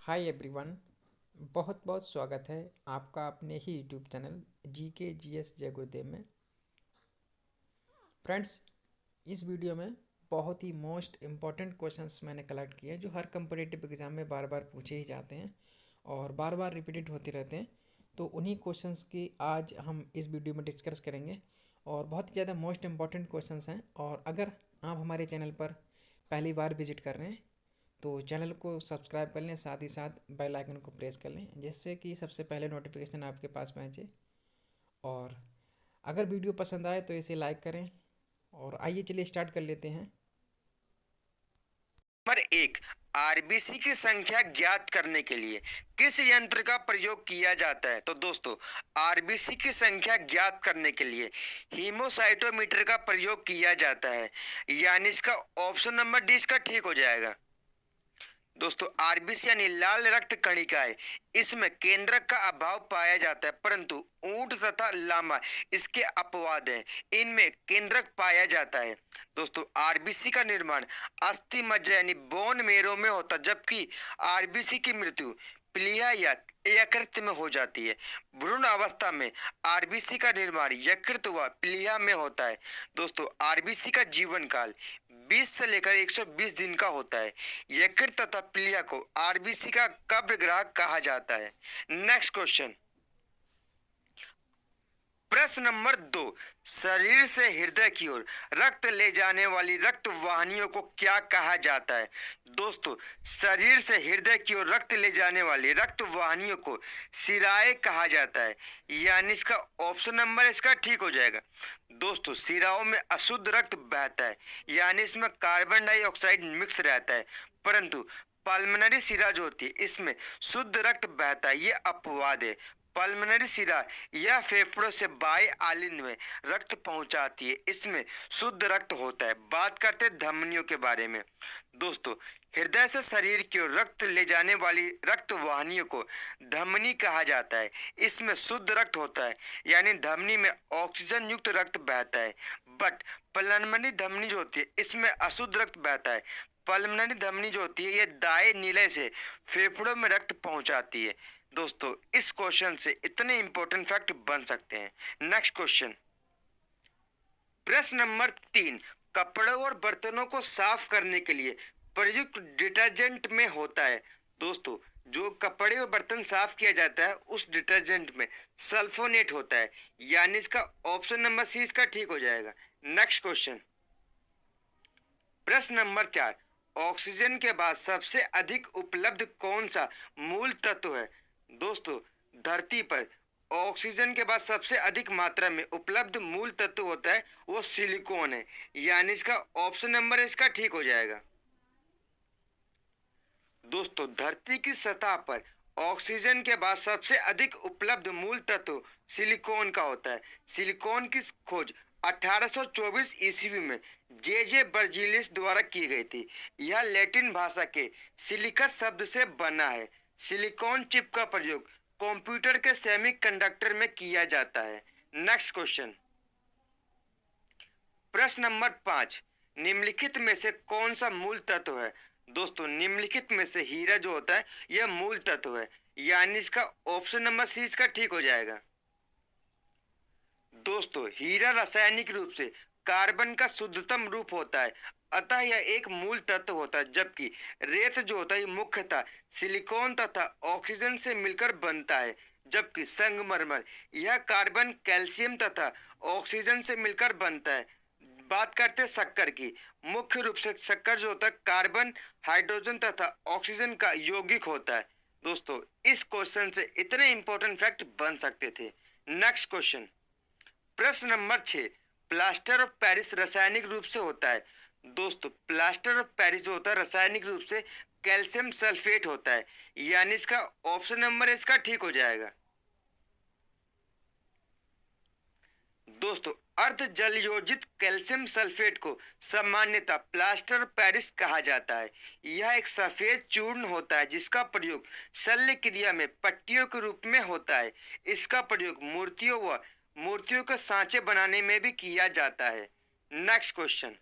Hi everyone. बहुत बहुत स्वागत है आपका अपने ही यूट्यूब चैनल GK GS जय गुरुदेव में। फ्रेंड्स, इस वीडियो में बहुत ही मोस्ट इम्पॉर्टेंट क्वेश्चंस मैंने कलेक्ट किए हैं जो हर कम्पिटिटिव एग्ज़ाम में बार बार पूछे ही जाते हैं और बार बार रिपीटेड होते रहते हैं। तो उन्हीं क्वेश्चंस की आज हम इस वीडियो में डिस्कस करेंगे और बहुत ही ज़्यादा मोस्ट इम्पॉर्टेंट क्वेश्चंस हैं। और अगर आप हमारे चैनल पर पहली बार विजिट कर रहे हैं तो चैनल को सब्सक्राइब कर लें, साथ ही साथ बेल आइकन को प्रेस कर लें जिससे कि सबसे पहले नोटिफिकेशन आपके पास पहुंचे। और अगर वीडियो पसंद आए तो इसे लाइक करें। और आइए चलिए स्टार्ट कर लेते हैं। नंबर एक, आरबीसी की संख्या ज्ञात करने के लिए किस यंत्र का प्रयोग किया जाता है? तो दोस्तों, आरबीसी की संख्या ज्ञात करने के लिए हीमोसाइटोमीटर का प्रयोग किया जाता है, यानी इसका ऑप्शन नंबर डी इसका ठीक हो जाएगा। दोस्तों, आरबीसी यानी लाल रक्त कणिकाएं, इसमें केंद्रक का अभाव पाया जाता है, परंतु ऊंट तथा लामा इसके अपवाद हैं, इनमें केंद्रक पाया जाता है। दोस्तों, आरबीसी का निर्माण अस्थि मज्जा यानी बोन मेरो में होता है, जबकि आरबीसी की मृत्यु प्लीहा या यकृत में हो जाती है। भ्रूण अवस्था में आरबीसी का निर्माण यकृत व प्लीहा में होता है। दोस्तों, आरबीसी का जीवन काल 20 से लेकर 120 दिन का होता है। यकृत तथा प्लीहा को आरबीसी का कब्र ग्राहक कहा जाता है। नेक्स्ट क्वेश्चन, प्रश्न नंबर 2, शरीर से हृदय की ओर रक्त ले जाने वाली रक्त वाहिनियों को क्या कहा जाता है? दोस्तों, शरीर से हृदय की ओर रक्त ले जाने वाली रक्त वाहिनियों को सिराएं कहा जाता है, यानी इसका ऑप्शन नंबर इसका ठीक हो जाएगा। दोस्तों, सिराओं में अशुद्ध रक्त बहता है, यानी इसमें कार्बन डाइऑक्साइड मिक्स रहता है, परंतु पल्मनरी सिरा जो होती है इसमें शुद्ध रक्त बहता है, ये अपवाद है। पल्मनरी सिरा यह फेफड़ों से बाएं आलिंद में रक्त पहुंचाती है, इसमें शुद्ध रक्त होता है। बात करते हैं धमनियों के बारे में। दोस्तों, हृदय से शरीर की ओर रक्त ले जाने वाली रक्त वाहिनियों को धमनी कहा जाता है, इसमें शुद्ध रक्त होता है, यानी धमनी में ऑक्सीजन युक्त रक्त बहता है। बट पल्मनरी धमनी जो होती है इसमें अशुद्ध रक्त बहता है। पल्मनरी धमनी जो होती है ये दाएं नीले से फेफड़ों में रक्त पहुंचाती है। दोस्तों, इस क्वेश्चन से इतने इंपॉर्टेंट फैक्ट बन सकते हैं। नेक्स्ट क्वेश्चन, प्रश्न नंबर 3, कपड़ों और बर्तनों को साफ करने के लिए प्रयुक्त डिटर्जेंट में होता है। दोस्तों, जो कपड़े और बर्तन साफ किया जाता है उस डिटर्जेंट में सल्फोनेट होता है, यानी इसका ऑप्शन नंबर सी इसका ठीक हो जाएगा। नेक्स्ट क्वेश्चन, प्रश्न नंबर 4, ऑक्सीजन के बाद सबसे अधिक उपलब्ध कौन सा मूल तत्व है? दोस्तों, धरती पर ऑक्सीजन के बाद सबसे अधिक मात्रा में उपलब्ध मूल तत्व होता है वो सिलिकॉन है, यानी इसका ऑप्शन नंबर इसका ठीक हो जाएगा। दोस्तों, धरती की सतह पर ऑक्सीजन के बाद सबसे अधिक उपलब्ध मूल तत्व सिलिकॉन का होता है। सिलिकॉन की खोज 1824 ईस्वी में जे बर्जीलियस द्वारा की गई थी। यह लैटिन भाषा के सिलिकस शब्द से बना है। सिलिकॉन चिप का प्रयोग कंप्यूटर के सेमीकंडक्टर में किया जाता है। नेक्स्ट क्वेश्चन, प्रश्न नंबर 5, निम्नलिखित में से कौन सा मूल तत्व है? दोस्तों, निम्नलिखित में से हीरा जो होता है यह मूल तत्व है, यानी इसका ऑप्शन नंबर सी इसका ठीक हो जाएगा। दोस्तों, हीरा रासायनिक रूप से कार्बन का शुद्धतम रूप होता है, अतः यह एक मूल तत्व होता है, जबकि रेत जो होता है मुख्यतः सिलिकॉन तथा ऑक्सीजन से मिलकर बनता है, जबकि संगमरमर यह कार्बन, कैल्शियम तथा ऑक्सीजन से मिलकर बनता है। बात करते हैं शक्कर की। मुख्य रूप से शक्कर जो होता है कार्बन, हाइड्रोजन तथा ऑक्सीजन का यौगिक होता है। दोस्तों, इस क्वेश्चन से इतने इंपॉर्टेंट फैक्ट बन सकते थे। नेक्स्ट क्वेश्चन, प्रश्न नंबर 6, प्लास्टर ऑफ पेरिस रासायनिक रूप से होता है। दोस्तों, प्लास्टर ऑफ पेरिस जो होता है रासायनिक रूप से कैल्शियम सल्फेट होता है, यानी इसका ऑप्शन नंबर इसका ठीक हो जाएगा। दोस्तों, अर्ध जल योजित कैल्शियम सल्फेट को सामान्यतः प्लास्टर पेरिस कहा जाता है। यह एक सफेद चूर्ण होता है जिसका प्रयोग शल्य क्रिया में पट्टियों के रूप में होता है। इसका प्रयोग मूर्तियों के सांचे बनाने में भी किया जाता है। नेक्स्ट क्वेश्चन,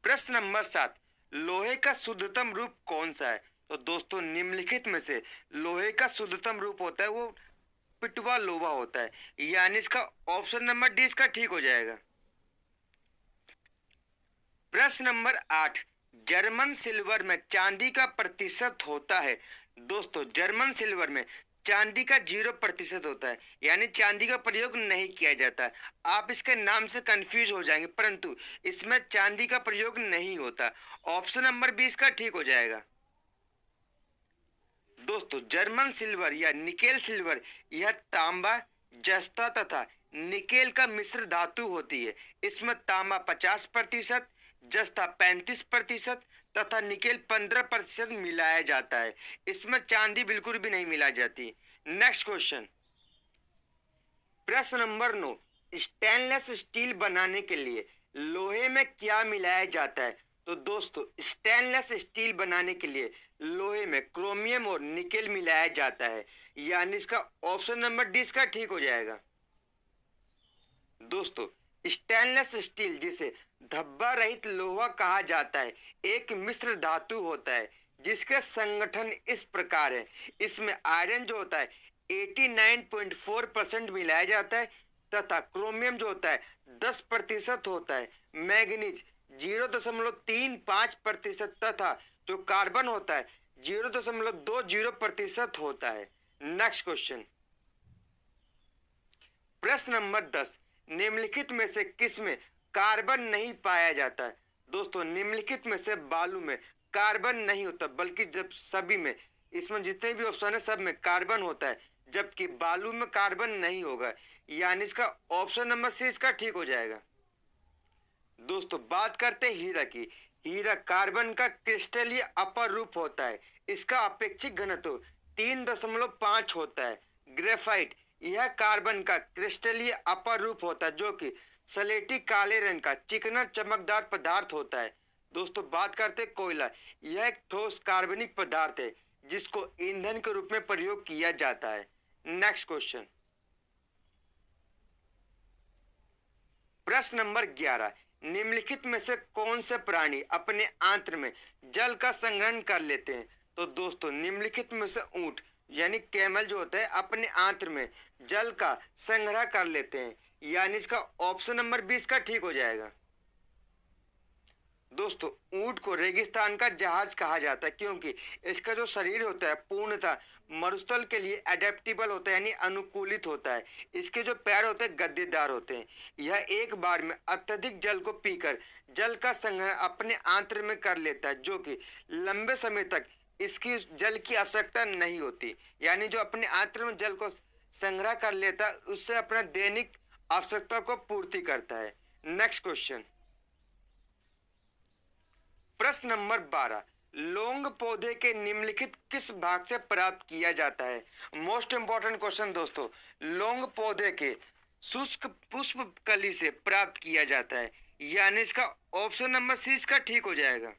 प्रश्न नंबर 7, लोहे का शुद्धतम रूप कौन सा है? तो दोस्तों निम्नलिखित में से लोहे का शुद्धतम रूप होता है वो पिटवा लोहा होता है, यानी इसका ऑप्शन नंबर डी इसका ठीक हो जाएगा। प्रश्न नंबर 8, जर्मन सिल्वर में चांदी का प्रतिशत होता है। दोस्तों जर्मन सिल्वर में चांदी का 0% होता है, यानी चांदी का प्रयोग नहीं किया जाता है। आप इसके नाम से कंफ्यूज हो जाएंगे, परंतु इसमें चांदी का प्रयोग नहीं होता। ऑप्शन नंबर 20 का ठीक हो जाएगा। दोस्तों जर्मन सिल्वर या निकेल सिल्वर यह तांबा, जस्ता तथा निकेल का मिश्र धातु होती है। इसमें तांबा 50%, जस्ता 35% तथा निकेल 15% मिलाया जाता है। इसमें चांदी बिल्कुल भी नहीं मिलाई जाती। नेक्स्ट क्वेश्चन, प्रश्न नंबर 9, स्टेनलेस स्टील बनाने के लिए लोहे में क्या मिलाया जाता है? तो दोस्तों स्टेनलेस स्टील बनाने के लिए लोहे में क्रोमियम और निकेल मिलाया जाता है, यानी इसका ऑप्शन नंबर डी इसका ठीक हो जाएगा। दोस्तों स्टेनलेस स्टील जिसे धब्बा रहित लोहा कहा जाता है एक मिश्र धातु होता है जिसके संगठन इस प्रकार है। इसमें आयरन जो होता है 89.4% मिलाया जाता है तथा क्रोमियम जो होता है 10% होता है, मैग्नीज 0.35% तथा जो कार्बन होता है 0.20% होता है। नेक्स्ट क्वेश्चन, प्रश्न नंबर 10, निम्नलिखित में से किसमें कार्बन नहीं पाया जाता है? दोस्तों निम्नलिखित में से बालू में कार्बन नहीं होता, बल्कि जब सभी में, इसमें जितने भी ऑप्शन है सब में कार्बन होता है, जबकि बालू में कार्बन नहीं होगा, यानी इसका ऑप्शन नंबर सी इसका ठीक हो जाएगा। दोस्तों बात करते हैं हीरा की। हीरा कार्बन का क्रिस्टलीय अपर रूप होता है। इसका अपेक्षिक घनत्व 3.5 होता है। ग्रेफाइट यह कार्बन का क्रिस्टलीय अपर रूप होता है जो कि सलेटी काले रंग का चिकना चमकदार पदार्थ होता है। दोस्तों बात करते हैं कोयला। यह एक ठोस कार्बनिक पदार्थ है जिसको ईंधन के रूप में प्रयोग किया जाता है। नेक्स्ट क्वेश्चन, प्रश्न नंबर 11, निम्नलिखित में से कौन से प्राणी अपने आंत्र में जल का संग्रहण कर लेते हैं? तो दोस्तों निम्नलिखित में से ऊंट यानी कैमल जो होता है अपने आंत्र में जल का संग्रह कर लेते हैं, यानी इसका ऑप्शन नंबर 20 का ठीक हो जाएगा। दोस्तों ऊंट को रेगिस्तान का जहाज कहा जाता है क्योंकि इसका जो शरीर होता है पूर्णतः मरुस्थल के लिए एडेप्टेबल होता है, यानी अनुकूलित होता है। इसके जो पैर होते हैं गद्देदार होते हैं। यह एक बार में अत्यधिक जल को पीकर जल का संग्रह अपने आंत्र में कर लेता है, जो कि लंबे समय तक इसकी जल की आवश्यकता नहीं होती, यानी जो अपने आंत्र में जल को संग्रह कर लेता है उससे अपना दैनिक आवश्यकता को पूर्ति करता है। नेक्स्ट क्वेश्चन, प्रश्न नंबर 12, लौंग पौधे के निम्नलिखित किस भाग से प्राप्त किया जाता है? मोस्ट इंपॉर्टेंट क्वेश्चन दोस्तों, लौंग पौधे के शुष्क पुष्प कली से प्राप्त किया जाता है, यानी इसका ऑप्शन नंबर सी इसका ठीक हो जाएगा।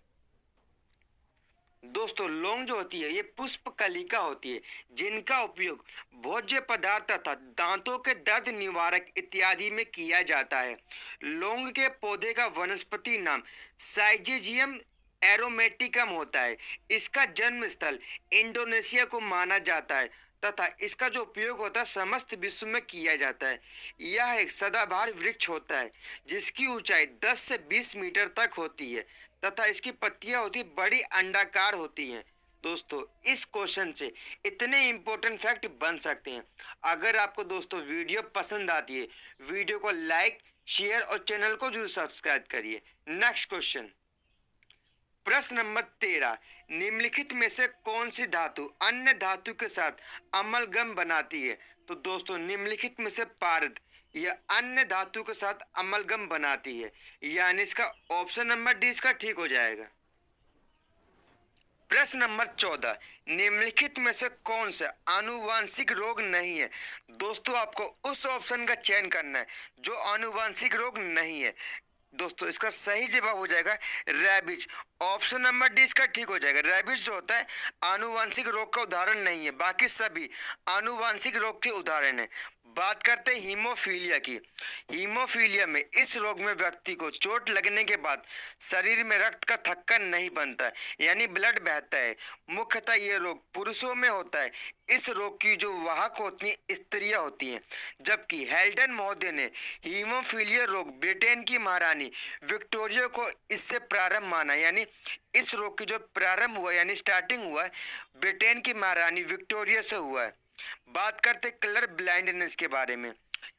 दोस्तों लौंग जो होती है ये पुष्प कलिका होती है जिनका उपयोग भोज्य पदार्थ तथा दांतों के दर्द निवारक इत्यादि में किया जाता है। लौंग के पौधे का वनस्पति नाम साइजेजियम एरोमेटिकम होता है। इसका जन्म स्थल इंडोनेशिया को माना जाता है तथा इसका जो उपयोग होता है समस्त विश्व में किया जाता है। यह एक सदाबहार वृक्ष होता है जिसकी ऊंचाई 10 से 20 मीटर तक होती है तथा इसकी पत्तियां होती बड़ी अंडाकार होती हैं। दोस्तों इस क्वेश्चन से इतने इंपॉर्टेंट फैक्ट बन सकते हैं। अगर आपको दोस्तों वीडियो पसंद आती है वीडियो को लाइक शेयर और चैनल को जरूर सब्सक्राइब करिए। नेक्स्ट क्वेश्चन, प्रश्न नंबर 13, निम्नलिखित में से कौन सी धातु अन्य धातु के साथ अमलगम बनाती है? तो दोस्तों निम्नलिखित में से पारद यह अन्य धातु के साथ अमलगम बनाती है, यानी इसका ऑप्शन नंबर डी इसका ठीक हो जाएगा। प्रश्न नंबर 14, निम्नलिखित में से कौन सा आनुवांशिक रोग नहीं है? दोस्तों आपको उस ऑप्शन का चयन करना है जो आनुवांशिक रोग नहीं है। दोस्तों इसका सही जवाब हो जाएगा रैबिज। ऑप्शन नंबर डी इसका ठीक हो जाएगा। रैबिज जो होता है आनुवांशिक रोग का उदाहरण नहीं है, बाकी सभी आनुवांशिक रोग के उदाहरण है। बात करते हैं हीमोफीलिया की। हीमोफीलिया में इस रोग में व्यक्ति को चोट लगने के बाद शरीर में रक्त का थक्का नहीं बनता है, यानी ब्लड बहता है। मुख्यतः ये रोग पुरुषों में होता है। इस रोग की जो वाहक होती हैं स्त्रियां होती हैं, जबकि हेल्डन महोदय ने हीमोफीलिया रोग ब्रिटेन की महारानी विक्टोरिया को इससे प्रारंभ माना, यानी इस रोग की जो प्रारंभ हुआ यानी स्टार्टिंग हुआ है ब्रिटेन की महारानी विक्टोरिया से हुआ है। बात करते कलर ब्लाइंडनेस के बारे में।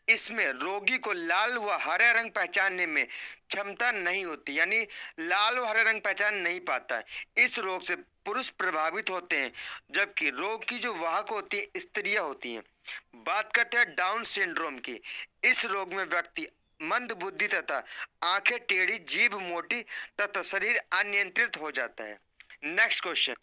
इसमें रोगी को लाल व हरा रंग पहचानने में क्षमता नहीं होती, यानी लाल व हरा रंग पहचान नहीं पाता है। इस रोग से पुरुष प्रभावित होते हैं, जबकि रोग की जो वाहक होती है स्त्रियां होती हैं। बात करते हैं डाउन सिंड्रोम की। इस रोग में व्यक्ति मंद बुद्धि तथा आंखें टेढ़ी, जीभ मोटी तथा शरीर अनियंत्रित हो जाता है। नेक्स्ट क्वेश्चन,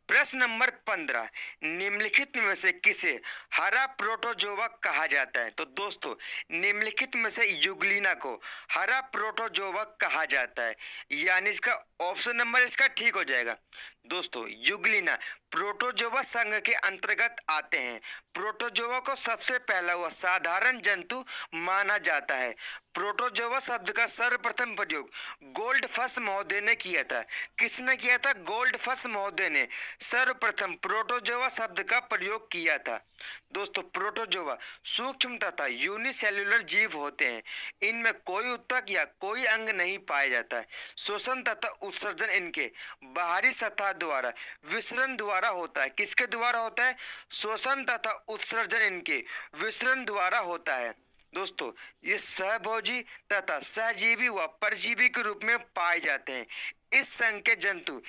प्रश्न नंबर 15, निम्नलिखित में से किसे हरा प्रोटोजोआ कहा जाता है? तो दोस्तों निम्नलिखित में से युगलिना को हरा प्रोटोजोआ कहा जाता है, यानी इसका ऑप्शन नंबर इसका ठीक हो जाएगा। दोस्तों युगलिना प्रोटोजोआ संघ के अंतर्गत आते हैं। प्रोटोजोआ को सबसे पहला व साधारण जंतु माना जाता है। प्रोटोजोआ शब्द का सर्वप्रथम प्रयोग गोल्डफस महोदय ने किया था। किसने किया था? गोल्डफस महोदय ने सर्वप्रथम प्रोटोजोआ शब्द का प्रयोग किया था। दोस्तों प्रोटोजोआ सूक्ष्म तथा यूनिसेल्युलर जीव होते हैं। इनमें कोई ऊतक या कोई अंग नहीं पाया जाता है। श्वसन तथा उत्सर्जन इनके बाहरी सतह द्वारा विसरण द्वारा होता है। किसके द्वारा होता है? श्वसन तथा उत्सर्जन इनके विसरण द्वारा होता है। दोस्तों ये सहभोजी तथा सहजीवी व परजीवी के रूप में पाए जाते हैं। इस संघ के जंतु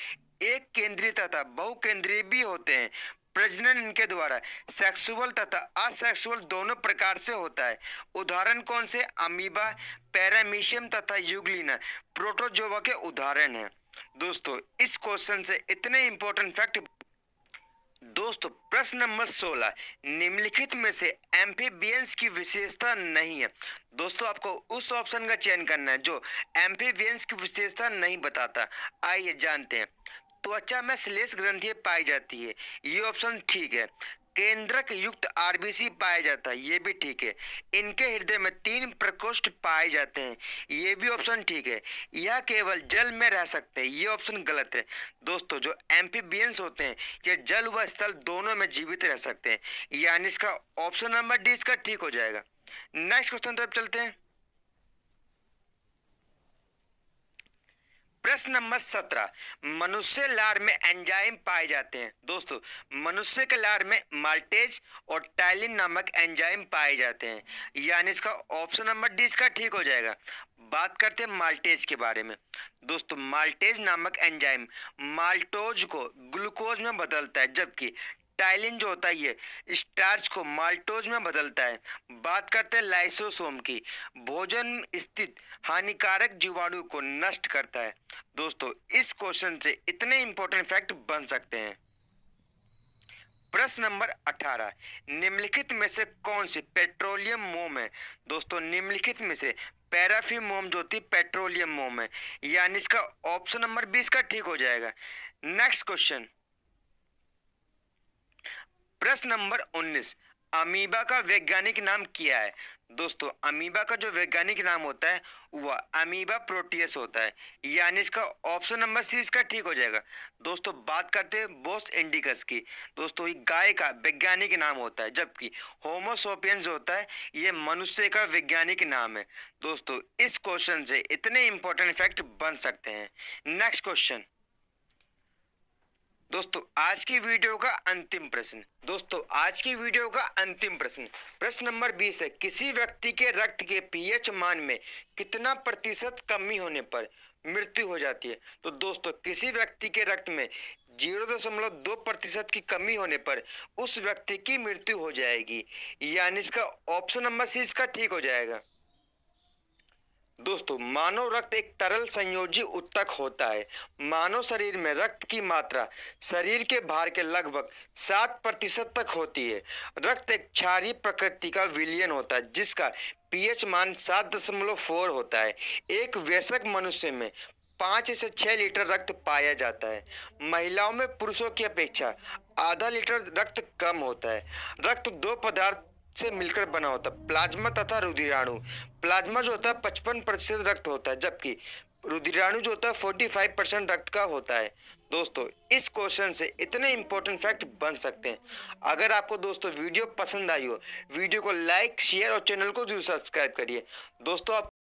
एक केंद्रीय तथा बहुकेंद्रीय भी होते हैं। प्रजनन इनके द्वारा सेक्सुअल तथा असेक्सुअल दोनों प्रकार से होता है। उदाहरण कौन से? अमीबा, पैरामीशियम तथा युगलिना प्रोटोजोआ के उदाहरण हैं। दोस्तों इस क्वेश्चन से इतने इंपॉर्टेंट फैक्ट। दोस्तों प्रश्न नंबर 16, निम्नलिखित में से एम्फीबियंस की विशेषता नहीं है। दोस्तों आपको उस ऑप्शन का चयन करना है जो एम्फीबियंस की विशेषता नहीं बताता। आइए जानते हैं। त्वचा में श्लेष ग्रंथि पाई जाती है, ये ऑप्शन ठीक है। केंद्रक युक्त आरबीसी पाया जाता है, ये भी ठीक है। इनके हृदय में 3 प्रकोष्ठ पाए जाते हैं, ये भी ऑप्शन ठीक है। यह केवल जल में रह सकते हैं, ये ऑप्शन गलत है। दोस्तों जो एम्फीबियंस होते हैं ये जल व स्थल दोनों में जीवित रह सकते हैं, यानी इसका ऑप्शन नंबर डी इसका ठीक हो जाएगा। नेक्स्ट क्वेश्चन तरफ चलते हैं। प्रश्न नंबर 17, मनुष्य लार में एंजाइम पाए जाते हैं। दोस्तों मनुष्य के लार में माल्टेज और टाइलिन नामक एंजाइम पाए जाते हैं, यानी इसका ऑप्शन नंबर डी इसका ठीक हो जाएगा। बात करते हैं माल्टेज के बारे में। दोस्तों माल्टेज नामक एंजाइम माल्टोज को ग्लूकोज में बदलता है, जबकि टाइलिन जो होता है ये स्टार्च को माल्टोज में बदलता है। बात करते हैं लाइसोसोम की। भोजन स्थित हानिकारक जीवाणु को नष्ट करता है। दोस्तों इस क्वेश्चन से इतने इंपॉर्टेंट फैक्ट बन सकते हैं। प्रश्न नंबर 18, निम्नलिखित में से कौन सी पेट्रोलियम मोम है? दोस्तों निम्नलिखित में से पैराफिन मोम जो थी पेट्रोलियम मोम है, यानी इसका ऑप्शन नंबर 20 का ठीक हो जाएगा। नेक्स्ट क्वेश्चन, प्रश्न नंबर 19, अमीबा का वैज्ञानिक नाम क्या है? दोस्तों अमीबा का जो वैज्ञानिक नाम होता है वह अमीबा प्रोटियस होता है, यानी इसका ऑप्शन नंबर सी इसका ठीक हो जाएगा। दोस्तों बात करते हैं बोस इंडिकस की। दोस्तों ये गाय का वैज्ञानिक नाम होता है, जबकि होमो सेपियंस होता है ये मनुष्य का वैज्ञानिक नाम है। दोस्तों इस क्वेश्चन से इतने इंपॉर्टेंट फैक्ट बन सकते हैं। नेक्स्ट क्वेश्चन, दोस्तों आज की वीडियो का अंतिम प्रश्न। दोस्तों आज की वीडियो का अंतिम प्रश्न, प्रश्न नंबर 20 है, किसी व्यक्ति के रक्त के पीएच मान में कितना प्रतिशत कमी होने पर मृत्यु हो जाती है? तो दोस्तों किसी व्यक्ति के रक्त में 0.2% की कमी होने पर उस व्यक्ति की मृत्यु हो जाएगी, यानी इसका ऑप्शन नंबर सी इसका ठीक हो जाएगा। दोस्तों मानव रक्त एक तरल संयोजी उत्तक होता है। मानव शरीर में रक्त की मात्रा शरीर के भार के लगभग 7% तक होती है। रक्त एक क्षारीय प्रकृति का विलयन होता है जिसका पीएच मान 7.4 होता है। एक वयस्क मनुष्य में 5 से 6 लीटर रक्त पाया जाता है। महिलाओं में पुरुषों की अपेक्षा आधा लीटर रक्त कम होता है। रक्त दो पदार्थ से मिलकर बना होता है? प्लाज्मा तथा रुधिराणु। प्लाज्मा जो होता है 55% रक्त होता है, जबकि रुधिराणु जो होता है 45% रक्त का होता है। दोस्तों इस क्वेश्चन से इतने इंपॉर्टेंट फैक्ट बन सकते हैं। अगर आपको दोस्तों वीडियो पसंद आई हो, वीडियो को लाइक शेयर और चैनल को जरूर सब्सक्राइब करिए। दोस्तों आप